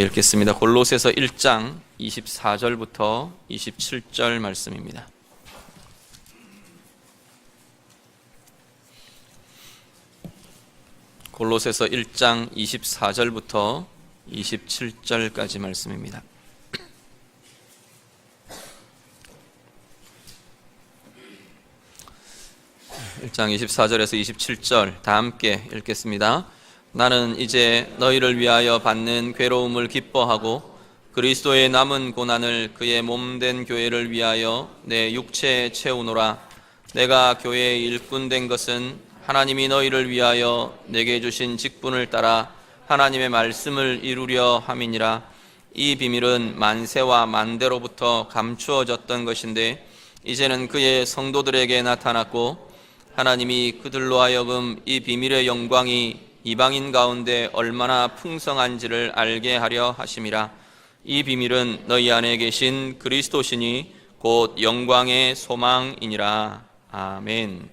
읽겠습니다. 골로새서 1장 24절부터 27절 말씀입니다. 골로새서 1장 24절부터 27절까지 말씀입니다. (1장 24절에서 27절) 다 함께 읽겠습니다. 나는 이제 너희를 위하여 받는 괴로움을 기뻐하고 그리스도의 남은 고난을 그의 몸된 교회를 위하여 내 육체에 채우노라. 내가 교회의 일꾼 된 것은 하나님이 너희를 위하여 내게 주신 직분을 따라 하나님의 말씀을 이루려 함이니라. 이 비밀은 만세와 만대로부터 감추어졌던 것인데 이제는 그의 성도들에게 나타났고 하나님이 그들로 하여금 이 비밀의 영광이 이방인 가운데 얼마나 풍성한지를 알게 하려 하심이라. 이 비밀은 너희 안에 계신 그리스도시니 곧 영광의 소망이니라. 아멘.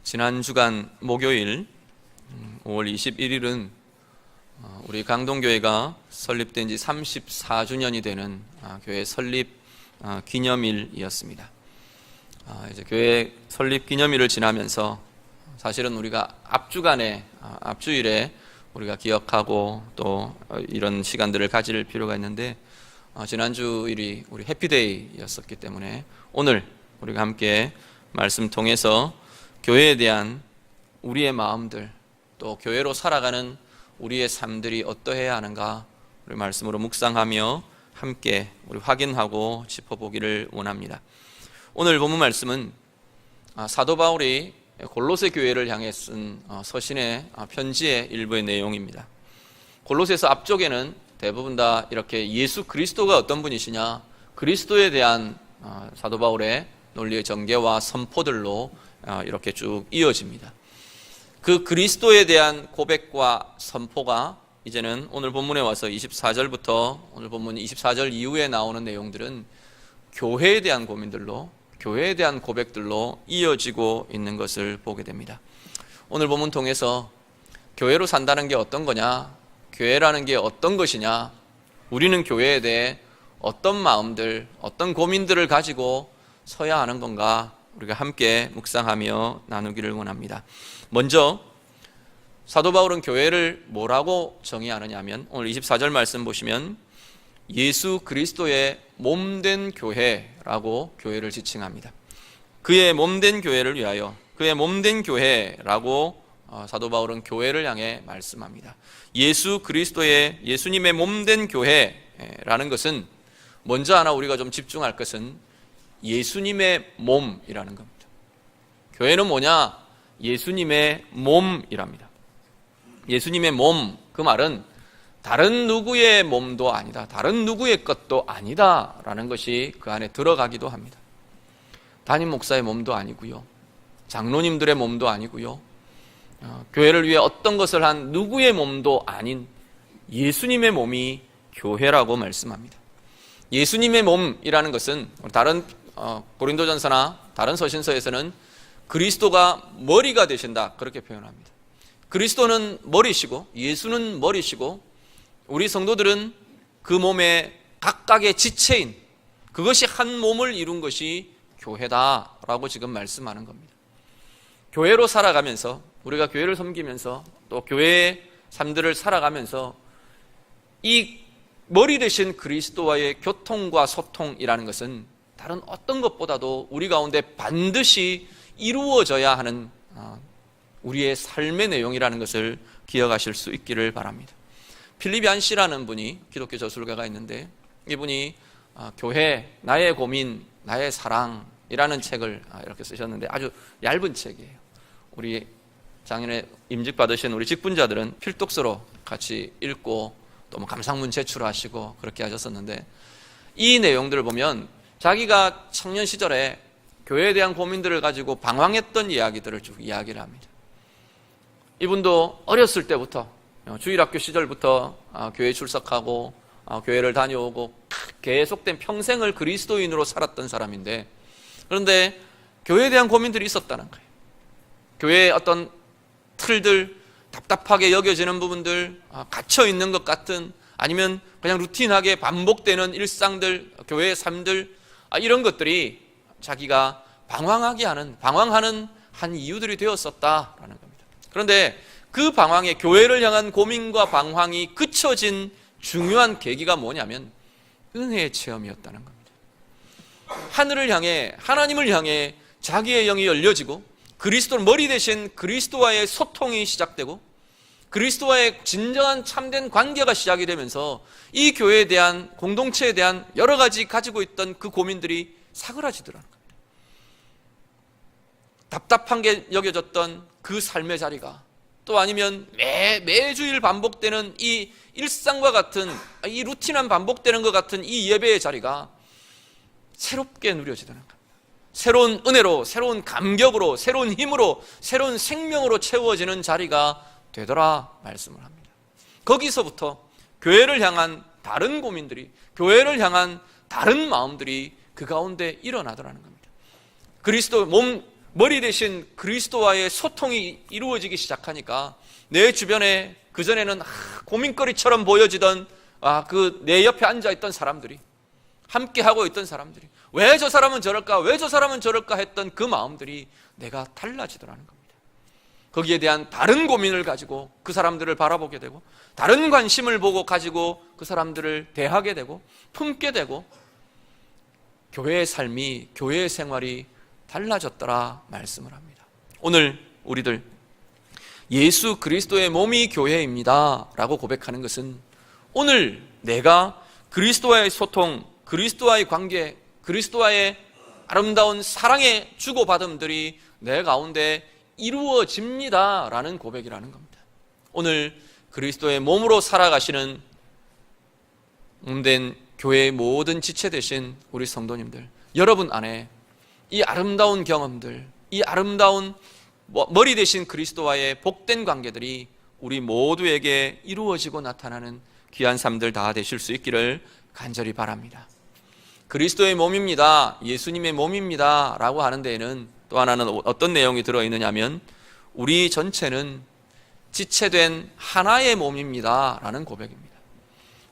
지난 주간 목요일 5월 21일은 우리 강동교회가 설립된 지 34주년이 되는 교회 설립 기념일이었습니다. 이제 교회 설립 기념일을 지나면서 사실은 우리가 앞주일에 우리가 기억하고 또 이런 시간들을 가질 필요가 있는데 지난주일이 우리 해피데이였었기 때문에 오늘 우리가 함께 말씀 통해서 교회에 대한 우리의 마음들 또 교회로 살아가는 우리의 삶들이 어떠해야 하는가 우리 말씀으로 묵상하며 함께 우리 확인하고 짚어보기를 원합니다. 오늘 본문 말씀은 사도 바울이 골로새 교회를 향해 쓴 서신의 편지의 일부의 내용입니다. 골로새서 앞쪽에는 대부분 다 이렇게 예수 그리스도가 어떤 분이시냐, 그리스도에 대한 사도 바울의 논리의 전개와 선포들로 이렇게 쭉 이어집니다. 그 그리스도에 대한 고백과 선포가 이제는 오늘 본문에 와서 24절부터 오늘 본문 24절 이후에 나오는 내용들은 교회에 대한 고민들로, 교회에 대한 고백들로 이어지고 있는 것을 보게 됩니다. 오늘 본문 통해서 교회로 산다는 게 어떤 거냐, 교회라는 게 어떤 것이냐, 우리는 교회에 대해 어떤 마음들, 어떤 고민들을 가지고 서야 하는 건가, 우리가 함께 묵상하며 나누기를 원합니다. 먼저 사도 바울은 교회를 뭐라고 정의하느냐 하면 오늘 24절 말씀 보시면 예수 그리스도의 몸된 교회라고 교회를 지칭합니다. 그의 몸된 교회를 위하여, 그의 몸된 교회라고 사도 바울은 교회를 향해 말씀합니다. 예수 그리스도의, 예수님의 몸된 교회라는 것은 먼저 하나 우리가 좀 집중할 것은 예수님의 몸이라는 겁니다. 교회는 뭐냐? 예수님의 몸이랍니다. 예수님의 몸, 그 말은 다른 누구의 몸도 아니다, 다른 누구의 것도 아니다 라는 것이 그 안에 들어가기도 합니다. 담임 목사의 몸도 아니고요, 장로님들의 몸도 아니고요, 교회를 위해 어떤 것을 한 누구의 몸도 아닌 예수님의 몸이 교회라고 말씀합니다. 예수님의 몸이라는 것은 다른 고린도전서나 다른 서신서에서는 그리스도가 머리가 되신다 그렇게 표현합니다. 그리스도는 머리시고 예수는 머리시고 우리 성도들은 그 몸의 각각의 지체인, 그것이 한 몸을 이룬 것이 교회다라고 지금 말씀하는 겁니다. 교회로 살아가면서, 우리가 교회를 섬기면서 또 교회의 삶들을 살아가면서 이 머리 되신 그리스도와의 교통과 소통이라는 것은 다른 어떤 것보다도 우리 가운데 반드시 이루어져야 하는 우리의 삶의 내용이라는 것을 기억하실 수 있기를 바랍니다. 필립 얀 씨라는 분이 기독교 저술가가 있는데 이분이 교회, 나의 고민, 나의 사랑이라는 책을 이렇게 쓰셨는데 아주 얇은 책이에요. 우리 작년에 임직 받으신 우리 직분자들은 필독서로 같이 읽고 또 뭐 감상문 제출하시고 그렇게 하셨었는데 이 내용들을 보면 자기가 청년 시절에 교회에 대한 고민들을 가지고 방황했던 이야기들을 쭉 이야기를 합니다. 이분도 어렸을 때부터 주일학교 시절부터 교회 출석하고 교회를 다녀오고 계속된 평생을 그리스도인으로 살았던 사람인데, 그런데 교회에 대한 고민들이 있었다는 거예요. 교회의 어떤 틀들, 답답하게 여겨지는 부분들, 갇혀 있는 것 같은, 아니면 그냥 루틴하게 반복되는 일상들, 교회의 삶들, 이런 것들이 자기가 방황하는 한 이유들이 되었었다라는 겁니다. 그런데 그 방황에, 교회를 향한 고민과 방황이 그쳐진 중요한 계기가 뭐냐면 은혜의 체험이었다는 겁니다. 하늘을 향해, 하나님을 향해 자기의 영이 열려지고 그리스도를 머리 대신 그리스도와의 소통이 시작되고 그리스도와의 진정한 참된 관계가 시작이 되면서 이 교회에 대한, 공동체에 대한 여러 가지 가지고 있던 그 고민들이 사그라지더라는 겁니다. 답답한 게 여겨졌던 그 삶의 자리가, 또 아니면 매주일 반복되는 이 일상과 같은, 이 루틴한 반복되는 것 같은 이 예배의 자리가 새롭게 누려지더라는 겁니다. 새로운 은혜로, 새로운 감격으로, 새로운 힘으로, 새로운 생명으로 채워지는 자리가 되더라 말씀을 합니다. 거기서부터 교회를 향한 다른 고민들이, 교회를 향한 다른 마음들이 그 가운데 일어나더라는 겁니다. 그리스도 머리 대신 그리스도와의 소통이 이루어지기 시작하니까 내 주변에 그전에는 고민거리처럼 보여지던 그 내 옆에 앉아있던 사람들이, 함께 하고 있던 사람들이, 왜 저 사람은 저럴까, 왜 저 사람은 저럴까 했던 그 마음들이 내가 달라지더라는 겁니다. 거기에 대한 다른 고민을 가지고 그 사람들을 바라보게 되고, 다른 관심을 보고 가지고 그 사람들을 대하게 되고 품게 되고, 교회의 삶이, 교회의 생활이 달라졌더라 말씀을 합니다. 오늘 우리들 예수 그리스도의 몸이 교회입니다 라고 고백하는 것은, 오늘 내가 그리스도와의 소통, 그리스도와의 관계, 그리스도와의 아름다운 사랑의 주고받음들이 내 가운데 이루어집니다 라는 고백이라는 겁니다. 오늘 그리스도의 몸으로 살아가시는 몸된 교회의 모든 지체 되신 우리 성도님들, 여러분 안에 이 아름다운 경험들, 이 아름다운 머리 대신 그리스도와의 복된 관계들이 우리 모두에게 이루어지고 나타나는 귀한 삶들 다 되실 수 있기를 간절히 바랍니다. 그리스도의 몸입니다, 예수님의 몸입니다 라고 하는 데에는 또 하나는 어떤 내용이 들어있느냐 하면, 우리 전체는 지체된 하나의 몸입니다 라는 고백입니다.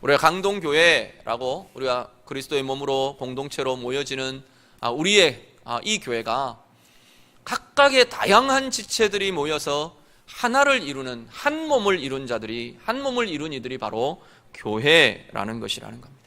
우리가 강동교회라고, 우리가 그리스도의 몸으로 공동체로 모여지는 우리의 이 교회가 각각의 다양한 지체들이 모여서 하나를 이루는, 한 몸을 이룬 자들이, 한 몸을 이룬 이들이 바로 교회라는 것이라는 겁니다.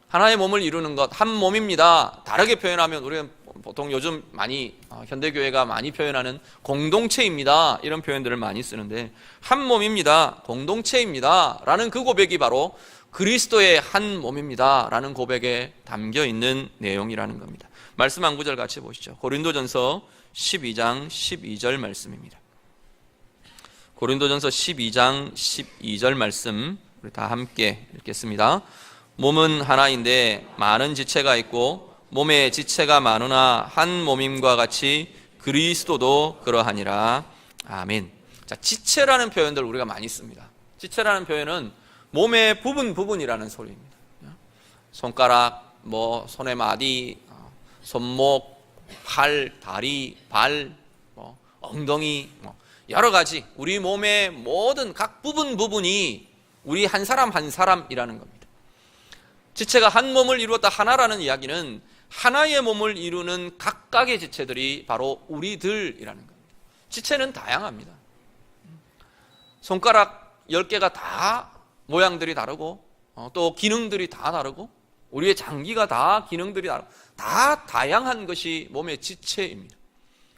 하나의 몸을 이루는 것, 한 몸입니다. 다르게 표현하면 우리가 보통 요즘 많이 현대교회가 많이 표현하는 공동체입니다 이런 표현들을 많이 쓰는데, 한 몸입니다, 공동체입니다 라는 그 고백이 바로 그리스도의 한 몸입니다 라는 고백에 담겨 있는 내용이라는 겁니다. 말씀 한 구절 같이 보시죠. 고린도전서 12장 12절 말씀입니다. 고린도전서 12장 12절 말씀 우리 다 함께 읽겠습니다. 몸은 하나인데 많은 지체가 있고 몸에 지체가 많으나 한 몸임과 같이 그리스도도 그러하니라. 아멘. 자, 지체라는 표현들 우리가 많이 씁니다. 지체라는 표현은 몸의 부분이라는 소리입니다. 손가락, 손의 마디, 손목, 팔, 다리, 발, 엉덩이, 여러 가지 우리 몸의 모든 각 부분이 우리 한 사람 한 사람이라는 겁니다. 지체가 한 몸을 이루었다 하나라는 이야기는 하나의 몸을 이루는 각각의 지체들이 바로 우리들이라는 겁니다. 지체는 다양합니다. 손가락 10개가 다 모양들이 다르고 또 기능들이 다 다르고 우리의 장기가 다 기능들이 다 다양한 것이 몸의 지체입니다.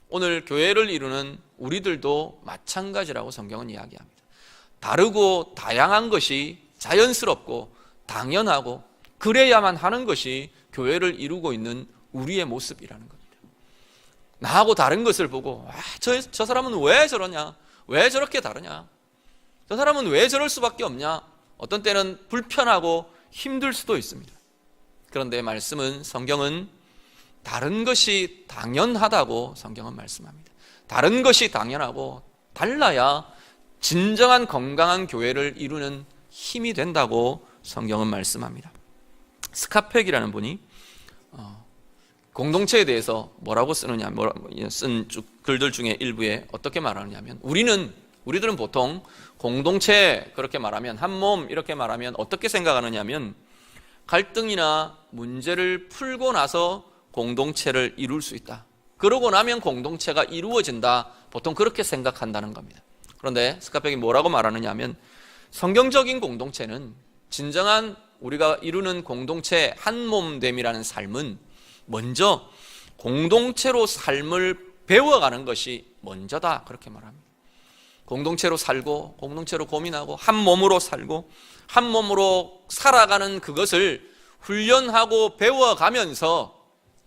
오늘 교회를 이루는 우리들도 마찬가지라고 성경은 이야기합니다. 다르고 다양한 것이 자연스럽고 당연하고 그래야만 하는 것이 교회를 이루고 있는 우리의 모습이라는 겁니다. 나하고 다른 것을 보고 저 사람은 왜 저러냐, 왜 저렇게 다르냐, 저 사람은 왜 저럴 수밖에 없냐, 어떤 때는 불편하고 힘들 수도 있습니다. 그런데 성경은 다른 것이 당연하다고 성경은 말씀합니다. 다른 것이 당연하고 달라야 진정한 건강한 교회를 이루는 힘이 된다고 성경은 말씀합니다. 스카펙이라는 분이 공동체에 대해서 뭐라고 쓰느냐, 쓴 글들 중에 일부에 어떻게 말하느냐면, 우리는 우리들은 보통 공동체 그렇게 말하면, 한 몸 이렇게 말하면 어떻게 생각하느냐면 갈등이나 문제를 풀고 나서 공동체를 이룰 수 있다, 그러고 나면 공동체가 이루어진다, 보통 그렇게 생각한다는 겁니다. 그런데 스카펙이 뭐라고 말하느냐 하면, 성경적인 공동체는, 진정한 우리가 이루는 공동체 한몸됨이라는 삶은 먼저 공동체로 삶을 배워가는 것이 먼저다, 그렇게 말합니다. 공동체로 살고, 공동체로 고민하고, 한 몸으로 살고, 한 몸으로 살아가는 그것을 훈련하고 배워가면서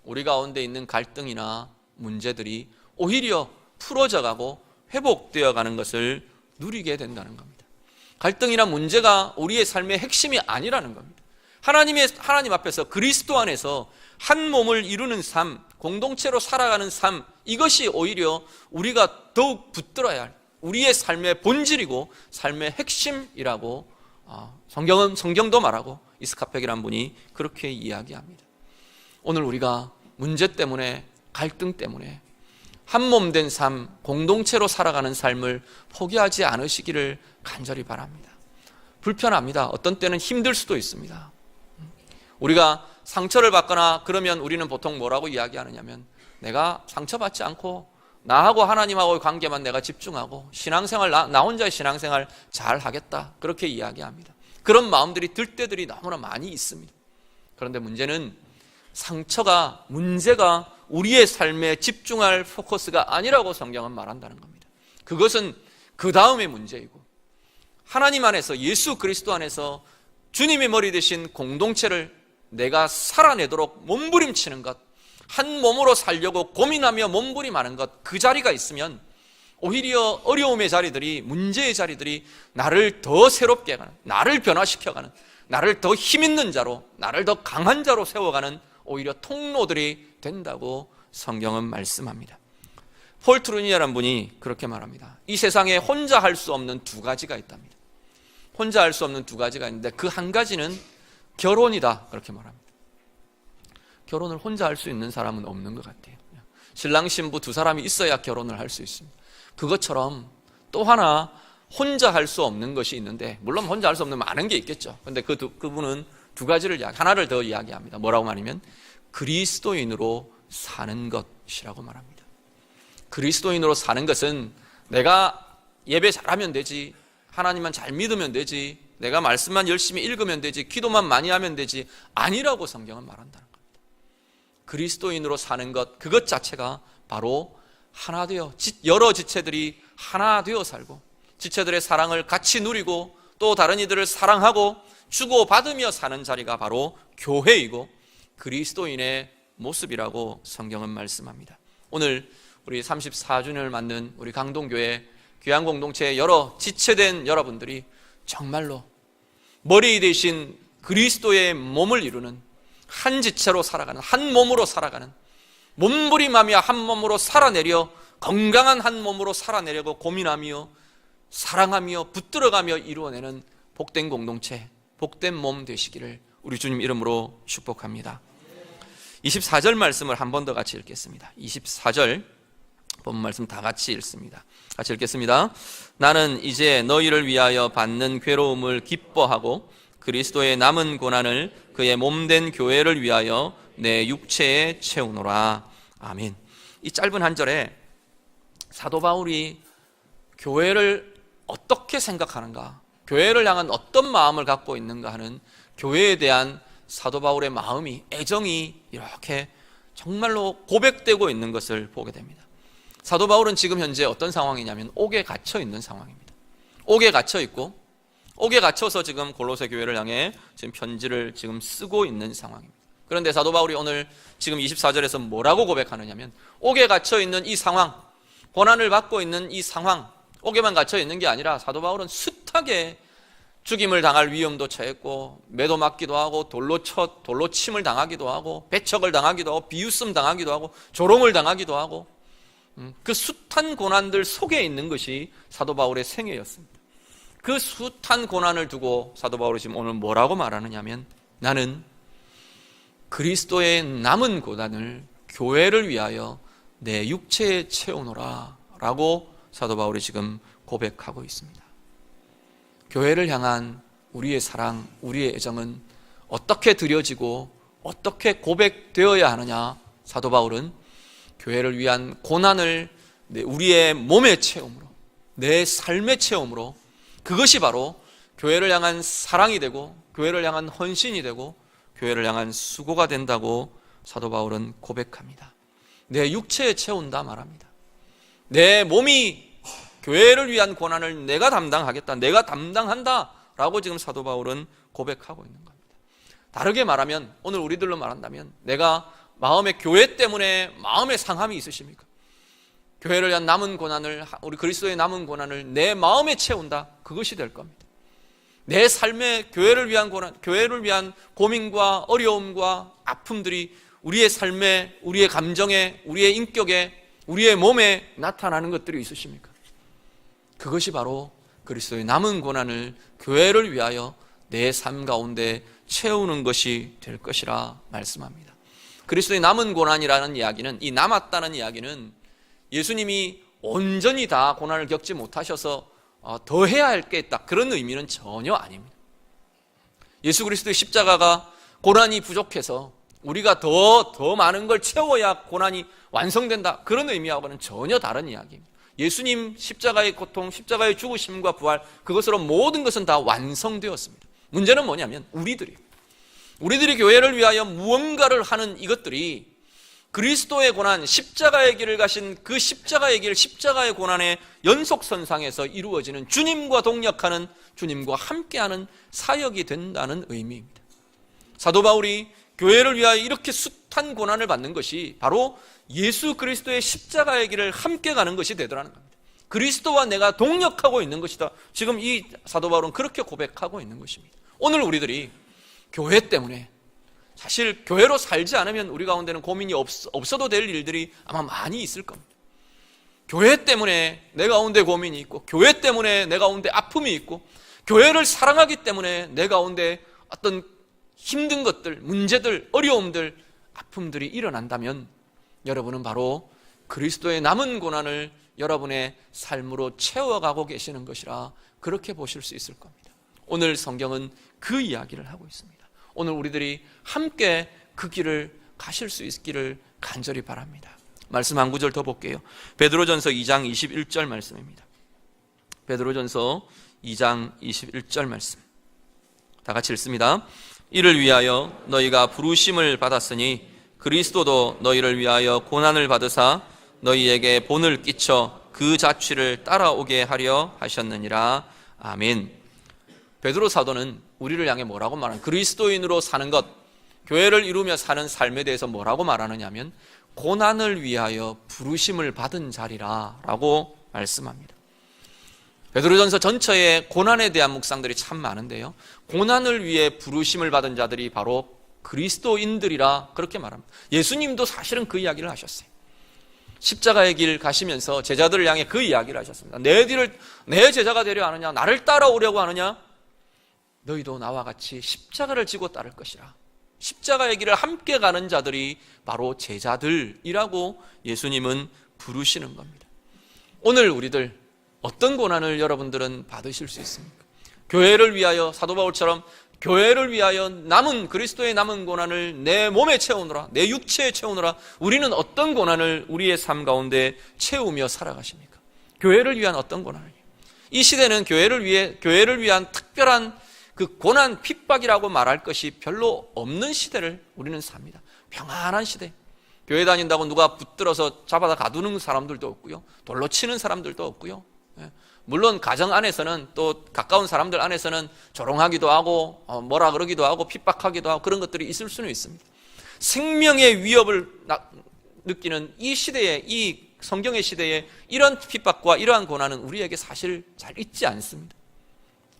우리 가운데 있는 갈등이나 문제들이 오히려 풀어져 가고 회복되어 가는 것을 누리게 된다는 겁니다. 갈등이나 문제가 우리의 삶의 핵심이 아니라는 겁니다. 하나님 앞에서, 그리스도 안에서 한 몸을 이루는 삶, 공동체로 살아가는 삶, 이것이 오히려 우리가 더욱 붙들어야 할 우리의 삶의 본질이고 삶의 핵심이라고 성경도 말하고 이스카펙이라는 분이 그렇게 이야기합니다. 오늘 우리가 문제 때문에, 갈등 때문에 한 몸 된 삶, 공동체로 살아가는 삶을 포기하지 않으시기를 간절히 바랍니다. 불편합니다. 어떤 때는 힘들 수도 있습니다. 우리가 상처를 받거나 그러면 우리는 보통 뭐라고 이야기하느냐면, 내가 상처받지 않고 나하고 하나님하고의 관계만 내가 집중하고 신앙생활, 나 혼자의 신앙생활 잘 하겠다, 그렇게 이야기합니다. 그런 마음들이 들 때들이 너무나 많이 있습니다. 그런데 문제는 상처가, 문제가 우리의 삶에 집중할 포커스가 아니라고 성경은 말한다는 겁니다. 그것은 그 다음의 문제이고, 하나님 안에서, 예수 그리스도 안에서 주님의 머리 되신 공동체를 내가 살아내도록 몸부림치는 것, 한 몸으로 살려고 고민하며 몸부림하는 것, 그 자리가 있으면 오히려 어려움의 자리들이, 문제의 자리들이 나를 더 새롭게 하는, 나를 변화시켜가는, 나를 더 힘있는 자로, 나를 더 강한 자로 세워가는 오히려 통로들이 된다고 성경은 말씀합니다. 폴 트루니아라는 분이 그렇게 말합니다. 이 세상에 혼자 할 수 없는 두 가지가 있답니다. 혼자 할 수 없는 두 가지가 있는데 그 한 가지는 결혼이다, 그렇게 말합니다. 결혼을 혼자 할 수 있는 사람은 없는 것 같아요. 신랑 신부 두 사람이 있어야 결혼을 할 수 있습니다. 그것처럼 또 하나 혼자 할 수 없는 것이 있는데, 물론 혼자 할 수 없는 많은 게 있겠죠. 그런데 그분은 두 가지를 하나를 더 이야기합니다. 뭐라고 말하면 그리스도인으로 사는 것이라고 말합니다. 그리스도인으로 사는 것은 내가 예배 잘하면 되지, 하나님만 잘 믿으면 되지, 내가 말씀만 열심히 읽으면 되지, 기도만 많이 하면 되지, 아니라고 성경은 말한다는 겁니다. 그리스도인으로 사는 것, 그것 자체가 바로 하나 되어, 여러 지체들이 하나 되어 살고, 지체들의 사랑을 같이 누리고 또 다른 이들을 사랑하고 주고받으며 사는 자리가 바로 교회이고 그리스도인의 모습이라고 성경은 말씀합니다. 오늘 우리 34주년을 맞는 우리 강동교회 귀한 여러 지체된 여러분들이 정말로 머리 대신 그리스도의 몸을 이루는 한 지체로 살아가는, 한 몸으로 살아가는, 몸부림하며 한 몸으로 살아내려 건강한 한 몸으로 살아내려고 고민하며 사랑하며 붙들어가며 이루어내는 복된 공동체, 복된 몸 되시기를 우리 주님 이름으로 축복합니다. 24절 말씀을 한 번 더 같이 읽겠습니다. 24절 본문 말씀 다 같이 읽습니다. 같이 읽겠습니다. 나는 이제 너희를 위하여 받는 괴로움을 기뻐하고 그리스도의 남은 고난을 그의 몸된 교회를 위하여 내 육체에 채우노라. 아멘. 이 짧은 한 절에 사도 바울이 교회를 어떻게 생각하는가, 교회를 향한 어떤 마음을 갖고 있는가 하는 교회에 대한 사도 바울의 마음이, 애정이 이렇게 정말로 고백되고 있는 것을 보게 됩니다. 사도 바울은 지금 현재 어떤 상황이냐면 옥에 갇혀 있는 상황입니다. 옥에 갇혀 있고, 옥에 갇혀서 지금 골로새 교회를 향해 지금 편지를 지금 쓰고 있는 상황입니다. 그런데 사도 바울이 오늘 지금 24절에서 뭐라고 고백하느냐면, 옥에 갇혀 있는 이 상황, 고난을 받고 있는 이 상황, 옥에만 갇혀 있는 게 아니라 사도 바울은 숱하게 죽임을 당할 위험도 처했고, 매도 맞기도 하고, 돌로 침을 당하기도 하고, 배척을 당하기도 하고, 비웃음 당하기도 하고, 조롱을 당하기도 하고, 그 숱한 고난들 속에 있는 것이 사도 바울의 생애였습니다. 그 숱한 고난을 두고 사도 바울이 지금 오늘 뭐라고 말하느냐면, 나는 그리스도의 남은 고난을 교회를 위하여 내 육체에 채우노라 라고 사도 바울이 지금 고백하고 있습니다. 교회를 향한 우리의 사랑, 우리의 애정은 어떻게 드려지고 어떻게 고백되어야 하느냐? 사도 바울은 교회를 위한 고난을 우리의 몸의 체험으로, 내 삶의 체험으로, 그것이 바로 교회를 향한 사랑이 되고 교회를 향한 헌신이 되고 교회를 향한 수고가 된다고 사도 바울은 고백합니다. 내 육체에 채운다 말합니다. 내 몸이 교회를 위한 고난을 내가 담당하겠다, 내가 담당한다 라고 지금 사도 바울은 고백하고 있는 겁니다. 다르게 말하면, 오늘 우리들로 말한다면, 내가 마음에 교회 때문에 마음의 상함이 있으십니까? 교회를 위한 남은 고난을, 우리 그리스도의 남은 고난을 내 마음에 채운다, 그것이 될 겁니다. 내 삶에 교회를 위한 고난, 교회를 위한 고민과 어려움과 아픔들이 우리의 삶에, 우리의 감정에, 우리의 인격에, 우리의 몸에 나타나는 것들이 있으십니까? 그것이 바로 그리스도의 남은 고난을 교회를 위하여 내 삶 가운데 채우는 것이 될 것이라 말씀합니다. 그리스도의 남은 고난이라는 이야기는, 이 남았다는 이야기는 예수님이 온전히 다 고난을 겪지 못하셔서 더 해야 할 게 있다, 그런 의미는 전혀 아닙니다. 예수 그리스도의 십자가가 고난이 부족해서 우리가 더 많은 걸 채워야 고난이 완성된다, 그런 의미하고는 전혀 다른 이야기입니다. 예수님 십자가의 고통, 십자가의 죽으심과 부활, 그것으로 모든 것은 다 완성되었습니다. 문제는 뭐냐면 우리들이 교회를 위하여 무언가를 하는 이것들이 그리스도의 고난, 십자가의 길을 가신 그 십자가의 길, 십자가의 고난의 연속선상에서 이루어지는 주님과 동역하는, 주님과 함께하는 사역이 된다는 의미입니다. 사도 바울이 교회를 위하여 이렇게 숱한 고난을 받는 것이 바로 예수 그리스도의 십자가의 길을 함께 가는 것이 되더라는 겁니다. 그리스도와 내가 동역하고 있는 것이다. 지금 이 사도 바울은 그렇게 고백하고 있는 것입니다. 오늘 우리들이 교회 때문에, 사실 교회로 살지 않으면 우리 가운데는 고민이 없어도 될 일들이 아마 많이 있을 겁니다. 교회 때문에 내 가운데 고민이 있고, 교회 때문에 내 가운데 아픔이 있고, 교회를 사랑하기 때문에 내 가운데 어떤 힘든 것들, 문제들, 어려움들, 아픔들이 일어난다면 여러분은 바로 그리스도의 남은 고난을 여러분의 삶으로 채워가고 계시는 것이라 그렇게 보실 수 있을 겁니다. 오늘 성경은 그 이야기를 하고 있습니다. 오늘 우리들이 함께 그 길을 가실 수 있기를 간절히 바랍니다. 말씀 한 구절 더 볼게요. 베드로전서 2장 21절 말씀입니다. 베드로전서 2장 21절 말씀, 다 같이 읽습니다. 이를 위하여 너희가 부르심을 받았으니 그리스도도 너희를 위하여 고난을 받으사 너희에게 본을 끼쳐 그 자취를 따라오게 하려 하셨느니라. 아멘. 베드로 사도는 우리를 향해 뭐라고 말하는, 그리스도인으로 사는 것, 교회를 이루며 사는 삶에 대해서 뭐라고 말하느냐 하면 고난을 위하여 부르심을 받은 자리라 라고 말씀합니다. 베드로전서 전체에 고난에 대한 묵상들이 참 많은데요, 고난을 위해 부르심을 받은 자들이 바로 그리스도인들이라 그렇게 말합니다. 예수님도 사실은 그 이야기를 하셨어요. 십자가의 길 가시면서 제자들을 향해 그 이야기를 하셨습니다. 내 제자가 되려 하느냐, 나를 따라오려고 하느냐, 너희도 나와 같이 십자가를 지고 따를 것이라. 십자가의 길을 함께 가는 자들이 바로 제자들이라고 예수님은 부르시는 겁니다. 오늘 우리들 어떤 고난을 여러분들은 받으실 수 있습니까? 교회를 위하여, 사도 바울처럼 교회를 위하여 남은, 그리스도의 남은 고난을 내 몸에 채우느라, 내 육체에 채우느라 우리는 어떤 고난을 우리의 삶 가운데 채우며 살아가십니까? 교회를 위한 어떤 고난을? 이 시대는 교회를 위한 특별한 그 고난, 핍박이라고 말할 것이 별로 없는 시대를 우리는 삽니다. 평안한 시대. 교회 다닌다고 누가 붙들어서 잡아다 가두는 사람들도 없고요, 돌로 치는 사람들도 없고요. 물론 가정 안에서는, 또 가까운 사람들 안에서는 조롱하기도 하고 뭐라 그러기도 하고 핍박하기도 하고 그런 것들이 있을 수는 있습니다. 생명의 위협을 느끼는 이 시대에, 이 성경의 시대에 이런 핍박과 이러한 고난은 우리에게 사실 잘 있지 않습니다.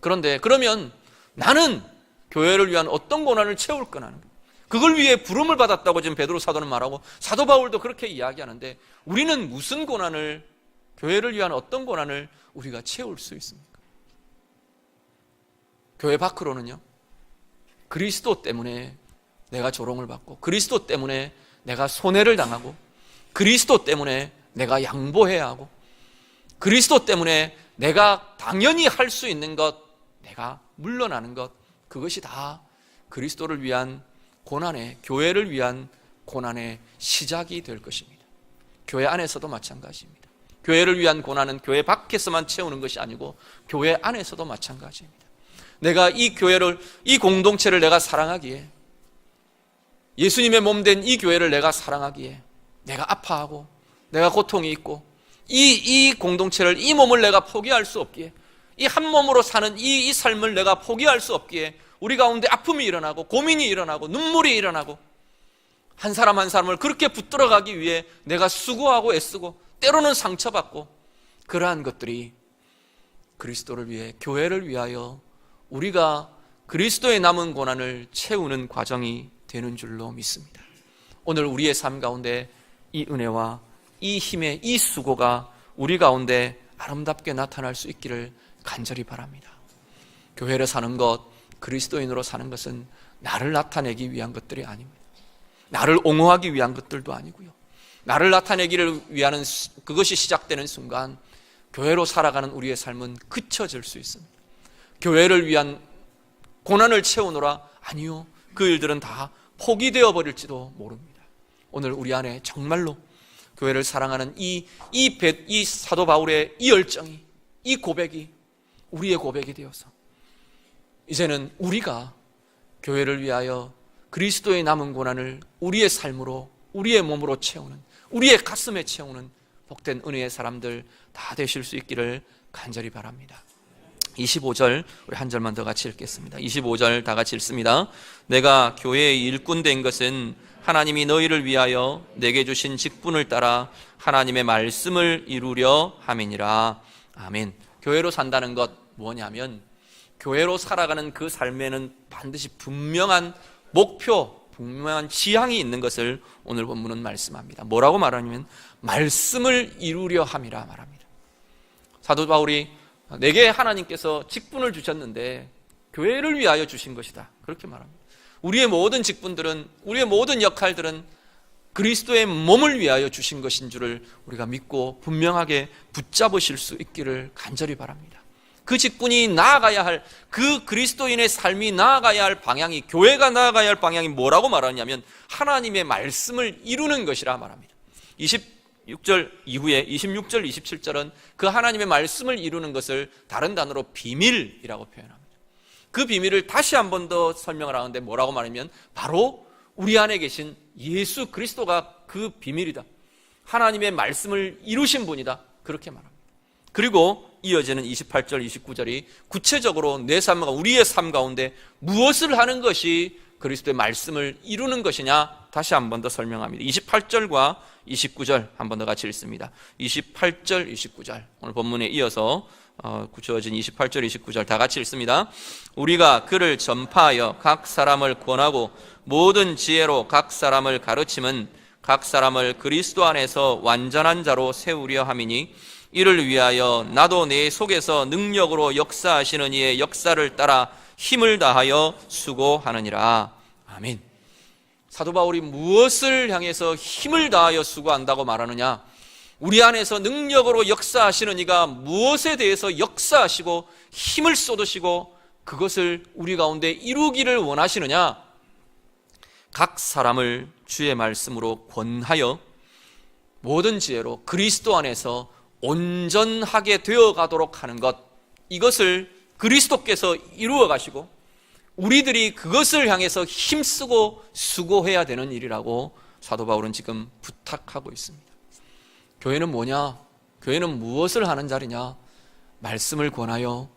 그런데 그러면 나는 교회를 위한 어떤 고난을 채울 거라는 거예요. 그걸 위해 부름을 받았다고 지금 베드로 사도는 말하고 사도 바울도 그렇게 이야기하는데, 우리는 무슨 고난을, 교회를 위한 어떤 고난을 우리가 채울 수 있습니까? 교회 밖으로는요, 그리스도 때문에 내가 조롱을 받고, 그리스도 때문에 내가 손해를 당하고, 그리스도 때문에 내가 양보해야 하고, 그리스도 때문에 내가 당연히 할 수 있는 것, 내가 물러나는 것, 그것이 다 그리스도를 위한 고난의, 교회를 위한 고난의 시작이 될 것입니다. 교회 안에서도 마찬가지입니다. 교회를 위한 고난은 교회 밖에서만 채우는 것이 아니고 교회 안에서도 마찬가지입니다. 내가 이 교회를, 이 공동체를 내가 사랑하기에, 예수님의 몸 된 이 교회를 내가 사랑하기에, 내가 아파하고 내가 고통이 있고 이 공동체를, 이 몸을 내가 포기할 수 없기에, 이 한 몸으로 사는 이 삶을 내가 포기할 수 없기에 우리 가운데 아픔이 일어나고 고민이 일어나고 눈물이 일어나고 한 사람 한 사람을 그렇게 붙들어가기 위해 내가 수고하고 애쓰고 때로는 상처받고, 그러한 것들이 그리스도를 위해, 교회를 위하여 우리가 그리스도의 남은 고난을 채우는 과정이 되는 줄로 믿습니다. 오늘 우리의 삶 가운데 이 은혜와 이 힘의 이 수고가 우리 가운데 아름답게 나타날 수 있기를 간절히 바랍니다. 교회를 사는 것, 그리스도인으로 사는 것은 나를 나타내기 위한 것들이 아닙니다. 나를 옹호하기 위한 것들도 아니고요, 나를 나타내기를 위한 그것이 시작되는 순간 교회로 살아가는 우리의 삶은 그쳐질 수 있습니다. 교회를 위한 고난을 채우노라? 아니요, 그 일들은 다 포기되어 버릴지도 모릅니다. 오늘 우리 안에 정말로 교회를 사랑하는 이 사도 바울의 이 열정이, 이 고백이 우리의 고백이 되어서 이제는 우리가 교회를 위하여 그리스도의 남은 고난을 우리의 삶으로, 우리의 몸으로 채우는, 우리의 가슴에 채우는 복된 은혜의 사람들 다 되실 수 있기를 간절히 바랍니다. 25절 우리 한 절만 더 같이 읽겠습니다. 25절 다 같이 읽습니다. 내가 교회의 일꾼 된 것은 하나님이 너희를 위하여 내게 주신 직분을 따라 하나님의 말씀을 이루려 함이니라. 아멘. 교회로 산다는 것 뭐냐면, 교회로 살아가는 그 삶에는 반드시 분명한 목표, 분명한 지향이 있는 것을 오늘 본문은 말씀합니다. 뭐라고 말하냐면 말씀을 이루려 함이라 말합니다. 사도 바울이 내게 하나님께서 직분을 주셨는데 교회를 위하여 주신 것이다, 그렇게 말합니다. 우리의 모든 직분들은, 우리의 모든 역할들은 그리스도의 몸을 위하여 주신 것인 줄을 우리가 믿고 분명하게 붙잡으실 수 있기를 간절히 바랍니다. 그 직분이 나아가야 할, 그 그리스도인의 삶이 나아가야 할 방향이, 교회가 나아가야 할 방향이 뭐라고 말하냐면 하나님의 말씀을 이루는 것이라 말합니다. 26절 이후에 26절, 27절은 그 하나님의 말씀을 이루는 것을 다른 단어로 비밀이라고 표현합니다. 그 비밀을 다시 한 번 더 설명을 하는데 뭐라고 말하면 바로 우리 안에 계신 예수 그리스도가 그 비밀이다, 하나님의 말씀을 이루신 분이다, 그렇게 말합니다. 그리고 이어지는 28절, 29절이 구체적으로 내 삶과 우리의 삶 가운데 무엇을 하는 것이 그리스도의 말씀을 이루는 것이냐 다시 한 번 더 설명합니다. 28절과 29절 한 번 더 같이 읽습니다. 28절, 29절 오늘 본문에 이어서 구체어진 28절, 29절 다 같이 읽습니다. 우리가 그를 전파하여 각 사람을 권하고 모든 지혜로 각 사람을 가르침은 각 사람을 그리스도 안에서 완전한 자로 세우려 함이니 이를 위하여 나도 내 속에서 능력으로 역사하시는 이의 역사를 따라 힘을 다하여 수고하느니라. 아멘. 사도 바울이 무엇을 향해서 힘을 다하여 수고한다고 말하느냐? 우리 안에서 능력으로 역사하시는 이가 무엇에 대해서 역사하시고 힘을 쏟으시고 그것을 우리 가운데 이루기를 원하시느냐? 각 사람을 주의 말씀으로 권하여 모든 지혜로 그리스도 안에서 온전하게 되어가도록 하는 것, 이것을 그리스도께서 이루어 가시고 우리들이 그것을 향해서 힘쓰고 수고해야 되는 일이라고 사도 바울은 지금 부탁하고 있습니다. 교회는 뭐냐? 교회는 무엇을 하는 자리냐? 말씀을 권하여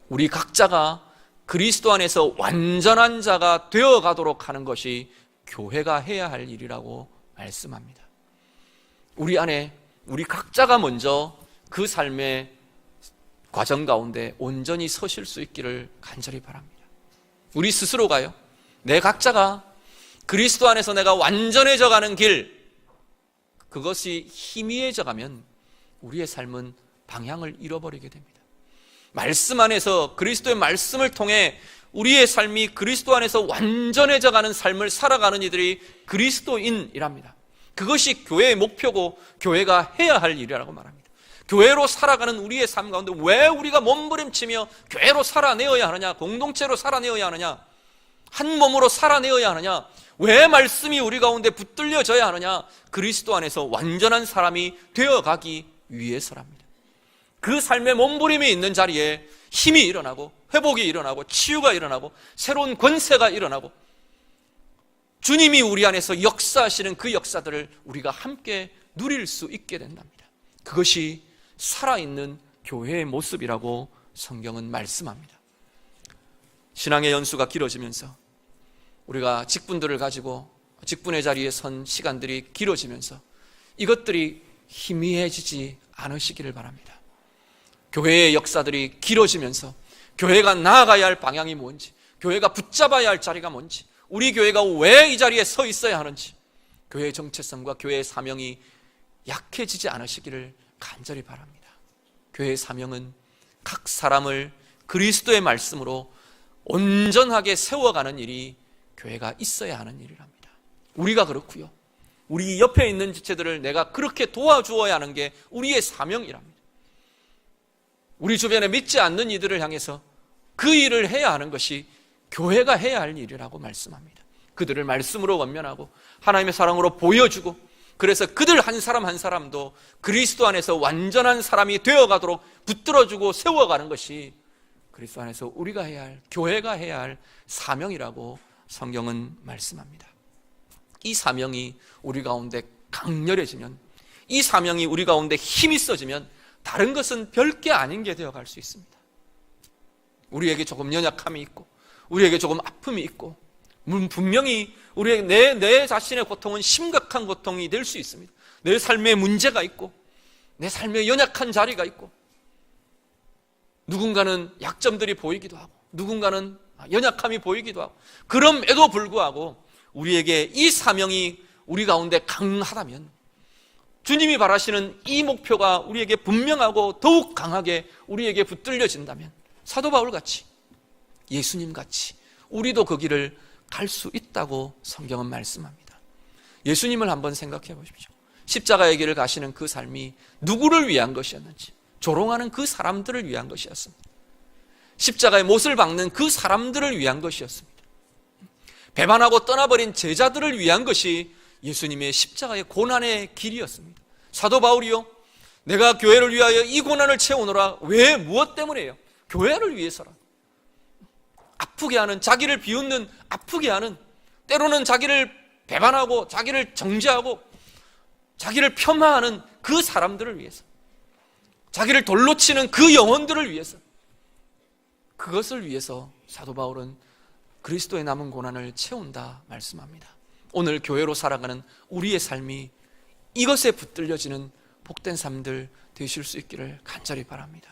우리 각자가 그리스도 안에서 완전한 자가 되어가도록 하는 것이 교회가 해야 할 일이라고 말씀합니다. 우리 안에 우리 각자가 먼저 그 삶의 과정 가운데 온전히 서실 수 있기를 간절히 바랍니다. 우리 스스로가요, 내 각자가 그리스도 안에서 내가 완전해져 가는 길, 그것이 희미해져 가면 우리의 삶은 방향을 잃어버리게 됩니다. 말씀 안에서 그리스도의 말씀을 통해 우리의 삶이 그리스도 안에서 완전해져 가는 삶을 살아가는 이들이 그리스도인이랍니다. 그것이 교회의 목표고 교회가 해야 할 일이라고 말합니다. 교회로 살아가는 우리의 삶 가운데 왜 우리가 몸부림치며 교회로 살아내어야 하느냐, 공동체로 살아내어야 하느냐, 한 몸으로 살아내어야 하느냐, 왜 말씀이 우리 가운데 붙들려져야 하느냐? 그리스도 안에서 완전한 사람이 되어가기 위해서랍니다. 그 삶의 몸부림이 있는 자리에 힘이 일어나고 회복이 일어나고 치유가 일어나고 새로운 권세가 일어나고 주님이 우리 안에서 역사하시는 그 역사들을 우리가 함께 누릴 수 있게 된답니다. 그것이 살아있는 교회의 모습이라고 성경은 말씀합니다. 신앙의 연수가 길어지면서 우리가 직분들을 가지고 직분의 자리에 선 시간들이 길어지면서 이것들이 희미해지지 않으시기를 바랍니다. 교회의 역사들이 길어지면서 교회가 나아가야 할 방향이 뭔지, 교회가 붙잡아야 할 자리가 뭔지, 우리 교회가 왜 이 자리에 서 있어야 하는지, 교회의 정체성과 교회의 사명이 약해지지 않으시기를 간절히 바랍니다. 교회의 사명은 각 사람을 그리스도의 말씀으로 온전하게 세워가는 일이 교회가 있어야 하는 일이랍니다. 우리가 그렇고요, 우리 옆에 있는 지체들을 내가 그렇게 도와주어야 하는 게 우리의 사명이랍니다. 우리 주변에 믿지 않는 이들을 향해서 그 일을 해야 하는 것이 교회가 해야 할 일이라고 말씀합니다. 그들을 말씀으로 권면하고 하나님의 사랑으로 보여주고, 그래서 그들 한 사람 한 사람도 그리스도 안에서 완전한 사람이 되어가도록 붙들어주고 세워가는 것이 그리스도 안에서 우리가 해야 할, 교회가 해야 할 사명이라고 성경은 말씀합니다. 이 사명이 우리 가운데 강렬해지면, 이 사명이 우리 가운데 힘이 있어지면 다른 것은 별게 아닌 게 되어갈 수 있습니다. 우리에게 조금 연약함이 있고 우리에게 조금 아픔이 있고 분명히 우리에게 내 자신의 고통은 심각한 고통이 될 수 있습니다. 내 삶에 문제가 있고 내 삶에 연약한 자리가 있고 누군가는 약점들이 보이기도 하고 누군가는 연약함이 보이기도 하고, 그럼에도 불구하고 우리에게 이 사명이 우리 가운데 강하다면, 주님이 바라시는 이 목표가 우리에게 분명하고 더욱 강하게 우리에게 붙들려진다면 사도 바울같이, 예수님같이 우리도 그 길을 갈 수 있다고 성경은 말씀합니다. 예수님을 한번 생각해 보십시오. 십자가의 길을 가시는 그 삶이 누구를 위한 것이었는지, 조롱하는 그 사람들을 위한 것이었습니다. 십자가의 못을 박는 그 사람들을 위한 것이었습니다. 배반하고 떠나버린 제자들을 위한 것이 예수님의 십자가의 고난의 길이었습니다. 사도 바울이요, 내가 교회를 위하여 이 고난을 채우노라. 왜? 무엇 때문에요? 교회를 위해서라. 아프게 하는, 자기를 비웃는, 아프게 하는, 때로는 자기를 배반하고 자기를 정죄하고 자기를 폄하하는 그 사람들을 위해서, 자기를 돌로 치는 그 영혼들을 위해서, 그것을 위해서 사도 바울은 그리스도의 남은 고난을 채운다 말씀합니다. 오늘 교회로 살아가는 우리의 삶이 이것에 붙들려지는 복된 삶들 되실 수 있기를 간절히 바랍니다.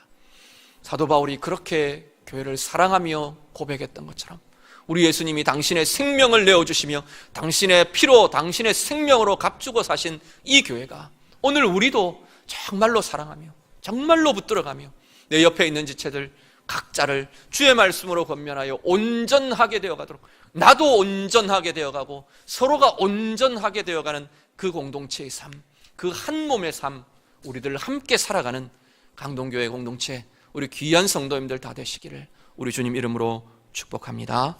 사도 바울이 그렇게 교회를 사랑하며 고백했던 것처럼 우리 예수님이 당신의 생명을 내어주시며 당신의 피로, 당신의 생명으로 값주고 사신 이 교회가 오늘 우리도 정말로 사랑하며 정말로 붙들어가며 내 옆에 있는 지체들 각자를 주의 말씀으로 권면하여 온전하게 되어가도록, 나도 온전하게 되어가고 서로가 온전하게 되어가는 그 공동체의 삶, 그 한 몸의 삶, 우리들 함께 살아가는 강동교회 공동체, 우리 귀한 성도님들 다 되시기를 우리 주님 이름으로 축복합니다.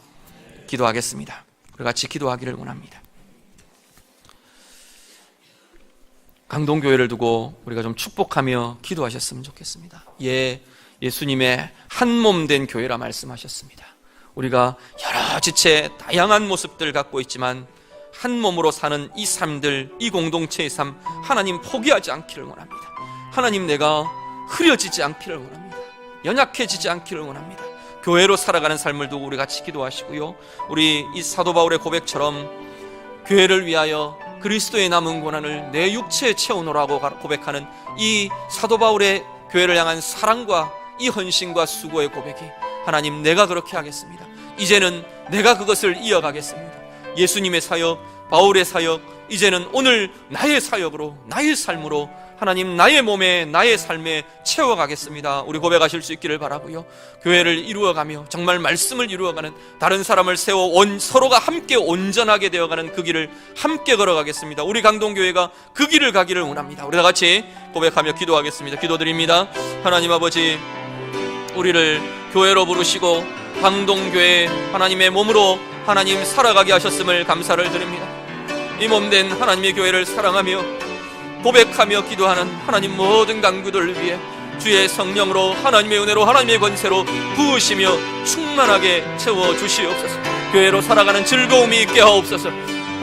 기도하겠습니다. 우리 같이 기도하기를 원합니다. 강동교회를 두고 우리가 좀 축복하며 기도하셨으면 좋겠습니다. 예수님의 한 몸 된 교회라 말씀하셨습니다. 우리가 여러 지체 다양한 모습들 갖고 있지만 한 몸으로 사는 이 삶들, 이 공동체의 삶, 하나님 포기하지 않기를 원합니다. 하나님, 내가 흐려지지 않기를 원합니다. 연약해지지 않기를 원합니다. 교회로 살아가는 삶을 두고 우리 같이 기도하시고요, 우리 이 사도 바울의 고백처럼 교회를 위하여 그리스도의 남은 고난을 내 육체에 채우노라고 고백하는 이 사도 바울의 교회를 향한 사랑과 이 헌신과 수고의 고백이, 하나님, 내가 그렇게 하겠습니다. 이제는 내가 그것을 이어가겠습니다. 예수님의 사역, 바울의 사역, 이제는 오늘 나의 사역으로, 나의 삶으로 하나님 나의 몸에 나의 삶에 채워가겠습니다. 우리 고백하실 수 있기를 바라고요. 교회를 이루어가며 정말 말씀을 이루어가는, 다른 사람을 세워 서로가 함께 온전하게 되어가는 그 길을 함께 걸어가겠습니다. 우리 강동교회가 그 길을 가기를 원합니다. 우리 다 같이 고백하며 기도하겠습니다. 기도드립니다. 하나님 아버지, 우리를 교회로 부르시고 강동교회 하나님의 몸으로 하나님 살아가게 하셨음을 감사를 드립니다. 이 몸된 하나님의 교회를 사랑하며 고백하며 기도하는 하나님 모든 강구들을 위해 주의 성령으로, 하나님의 은혜로, 하나님의 권세로 부으시며 충만하게 채워주시옵소서. 교회로 살아가는 즐거움이 있게 하옵소서.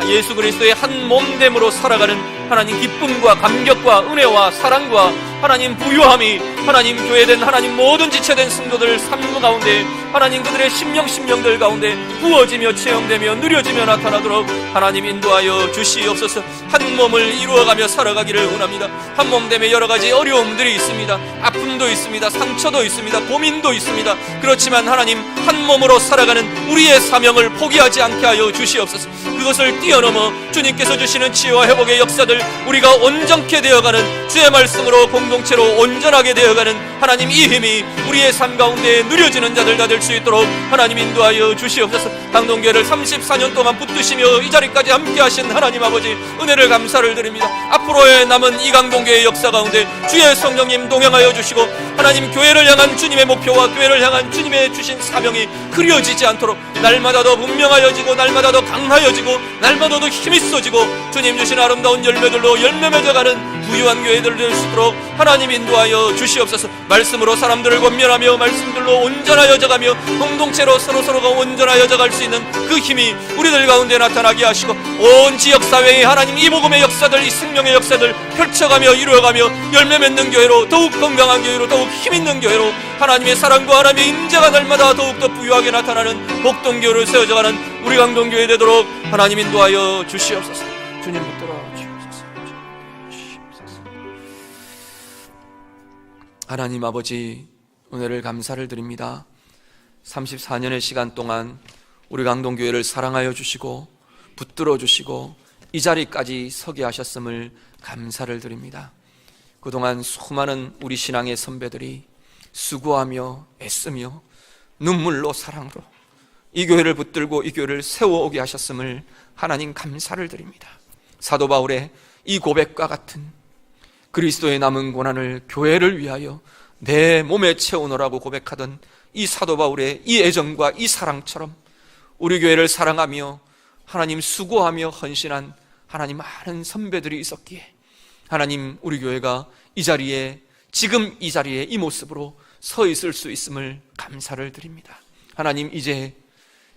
예수 그리스도의 한 몸됨으로 살아가는 하나님 기쁨과 감격과 은혜와 사랑과 하나님 부유함이 하나님 교회된 하나님 모든 지체된 성도들 삶 가운데 하나님 그들의 심령들 가운데 부어지며 체험되며 누려지며 나타나도록 하나님 인도하여 주시옵소서. 한 몸을 이루어가며 살아가기를 원합니다. 한 몸됨에 여러 가지 어려움들이 있습니다. 아픔도 있습니다. 상처도 있습니다. 고민도 있습니다. 그렇지만 하나님 한 몸으로 살아가는 우리의 사명을 포기하지 않게 하여 주시옵소서. 그것을 뛰어넘어 주님께서 주시는 치유와 회복의 역사들, 우리가 온전케 되어가는 주의 말씀으로 공동체로 온전하게 되어가는 하나님 이 힘이 우리의 삶 가운데 누려지는 자들 다 될 수 있도록 하나님 인도하여 주시옵소서. 강동교회를 34년 동안 붙드시며 이 자리까지 함께 하신 하나님 아버지 은혜를 감사를 드립니다. 앞으로의 남은 이 강동교회의 역사 가운데 주의 성령님 동행하여 주시고 하나님 교회를 향한 주님의 목표와 교회를 향한 주님의 주신 사명이 흐려지지 않도록 날마다 더 분명하여지고 날마다 더 강하여지고 날마다 더 힘이 있어지고 주님 주신 아름다운 열매들로 열매 맺어가는 부유한 교회들 될 수 있도록 하나님 인도하여 주시옵소서. 말씀으로 사람들을 권면하며 말씀들로 온전하여져가며 공동체로 서로가 온전하여져갈 수 있는 그 힘이 우리들 가운데 나타나게 하시고 온 지역사회에 하나님 이 복음의 역사들, 이 생명의 역사들 펼쳐가며 이루어가며 열매 맺는 교회로, 더욱 건강한 교회로, 더욱 힘있는 교회로 하나님의 사랑과 하나님의 임재가 날마다 더욱더 부유하게 나타나는 복동교회로 세워져가는 우리 강동교회 되도록 하나님 인도하여 주시옵소서. 주님 붙들어 주옵소서. 하나님 아버지 은혜를 감사를 드립니다. 34년의 시간 동안 우리 강동교회를 사랑하여 주시고 붙들어 주시고 이 자리까지 서게 하셨음을 감사를 드립니다. 그동안 수많은 우리 신앙의 선배들이 수고하며 애쓰며 눈물로 사랑으로 이 교회를 붙들고 이 교회를 세워오게 하셨음을 하나님 감사를 드립니다. 사도 바울의 이 고백과 같은 그리스도의 남은 고난을 교회를 위하여 내 몸에 채우노라고 고백하던 이 사도 바울의 이 애정과 이 사랑처럼 우리 교회를 사랑하며 하나님 수고하며 헌신한 하나님 많은 선배들이 있었기에 하나님 우리 교회가 이 자리에, 지금 이 자리에 이 모습으로 서 있을 수 있음을 감사를 드립니다. 하나님 이제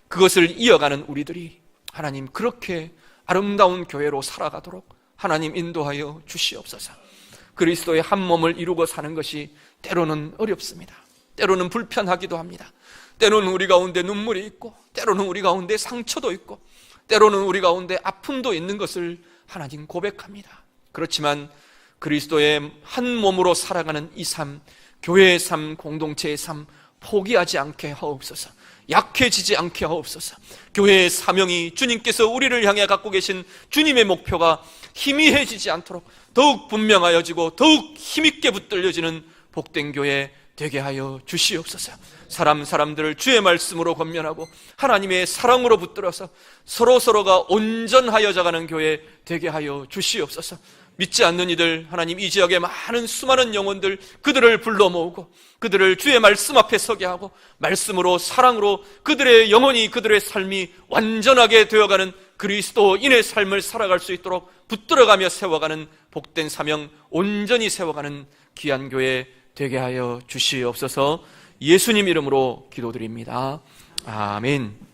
그것을 이어가는 우리들이 하나님 그렇게 아름다운 교회로 살아가도록 하나님 인도하여 주시옵소서. 그리스도의 한 몸을 이루고 사는 것이 때로는 어렵습니다. 때로는 불편하기도 합니다. 때로는 우리 가운데 눈물이 있고 때로는 우리 가운데 상처도 있고 때로는 우리 가운데 아픔도 있는 것을 하나님 고백합니다. 그렇지만 그리스도의 한 몸으로 살아가는 이 삶, 교회의 삶, 공동체의 삶 포기하지 않게 하옵소서. 약해지지 않게 하옵소서. 교회의 사명이 주님께서 우리를 향해 갖고 계신 주님의 목표가 희미해지지 않도록 더욱 분명하여지고 더욱 힘있게 붙들려지는 복된 교회 되게 하여 주시옵소서. 사람들을 주의 말씀으로 권면하고 하나님의 사랑으로 붙들어서 서로가 온전하여져가는 교회 되게 하여 주시옵소서. 믿지 않는 이들, 하나님 이 지역의 많은 수많은 영혼들, 그들을 불러 모으고 그들을 주의 말씀 앞에 서게 하고 말씀으로 사랑으로 그들의 영혼이, 그들의 삶이 완전하게 되어가는 그리스도인의 삶을 살아갈 수 있도록 붙들어가며 세워가는 복된 사명, 온전히 세워가는 귀한 교회 되게 하여 주시옵소서. 예수님 이름으로 기도드립니다. 아멘.